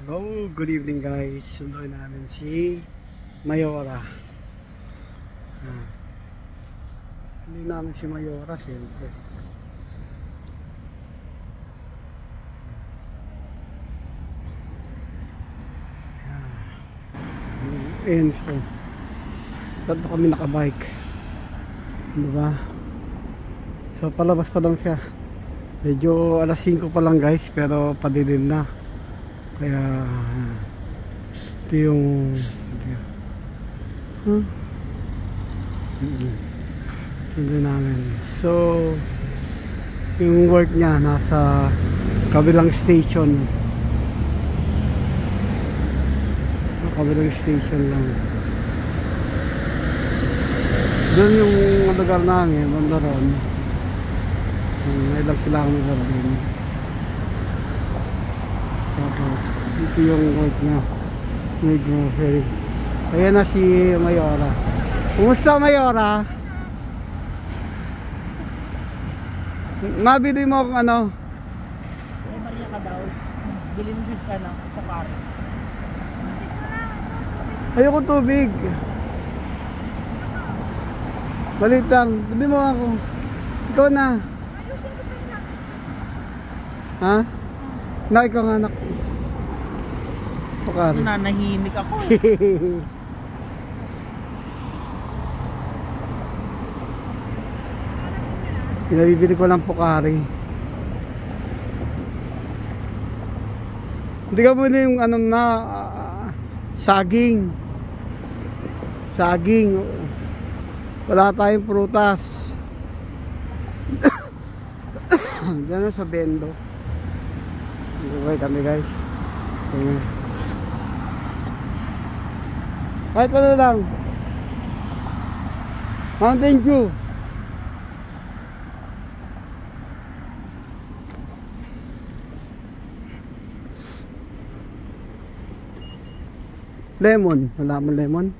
Hello, good evening guys. Sunduin namin si Mayora. Hindi namin si Mayora siyempre. Ayan, so tatlo kami nakabike, diba? So palabas pa lang siya. Medyo alas 5 pa lang guys, pero padilim na. Kaya ito yung hindi namin. So yung work niya nasa kabilang station. Kabilang station lang. Doon yung lugar namin, banda ron. Ilang kilometer din. Ito yung work niya. May grocery. Ayan na si Mayora. Kumusta Mayora? Mabili mo kung ano? Eh, Maria ka daw. Bili mo siya ka ng pakari. Ayoko tubig. Balit lang. Bili mo ako. Ikaw na. Ha? Na, ikaw nga anak. Pakari. Nanahimik ako eh. Pinabibili ko lang Pocari. Hindi ka muna yung ano na saging. Saging. Wala tayong prutas. Diyan sa bendo. Okay kami guys. Kahit ano lang. Mountain Dew. Lemon. Wala mo lemon?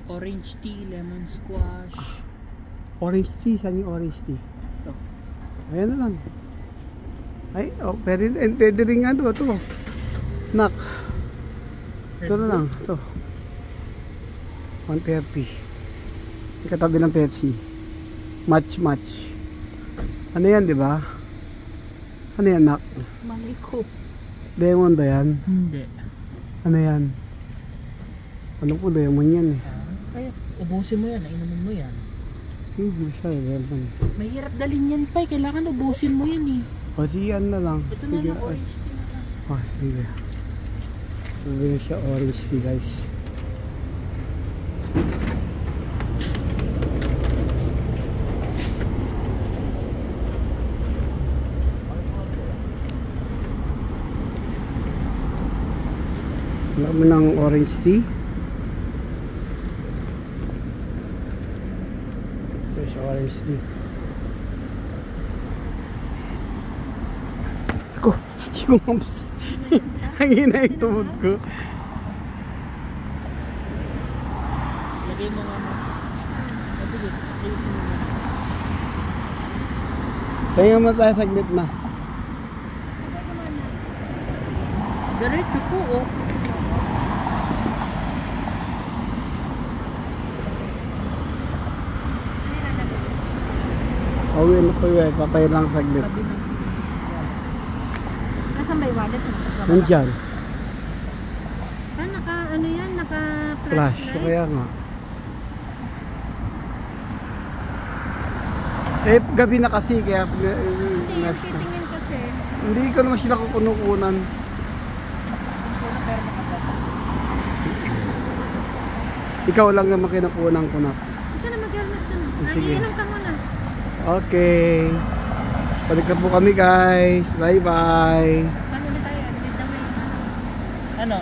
Orange tea, lemon squash. Orange tea. Saan yung orange tea? Ito. Ayan na lang. Ay, oh, pwede rin nga ito. Nak. Ito na lang. Ito. 130. Katabi ng Pepsi. Match. Ano yan, di ba? Ano yan, nak? Malay ko. Lemon ba yan? Hindi. Ano yan? Ano po lemon yan eh? Kaya ubusin mo yan, inumin mo yan. Hindi siya lemon. Mahirap dalhin yan pa, kailangan ubusin mo yan eh. O siyan na lang. Ito na lang, orange tea na lang. Oh, sige. Sabi na siya orange tea guys. Wala mo ng orange tea. Ito siya orange tea. Ako, yung humps. Hangina yung tuhod ko. Lagay mo nga mo. Mabilis, ayusin mo nga. Kaya mo tayo saglit na. Diretso po oh. Awin na po yun. Patay lang saglit. Nasaan ba yung wallet? Nandyan. Ah, ano yan? Flash. Naka-flashlight? So kaya nga. Eh, gabi na kasi. Kaya Hindi, yung titingin kasi. hindi ko naman sila kukunukunan. Ikaw lang naman kinakunan ko na. Ito na, mag-helmet ka na. Sige. Iinom ka muna. Okay. Balik na po kami guys. Bye bye. Paano ulit tayo? Ulit na may Ano?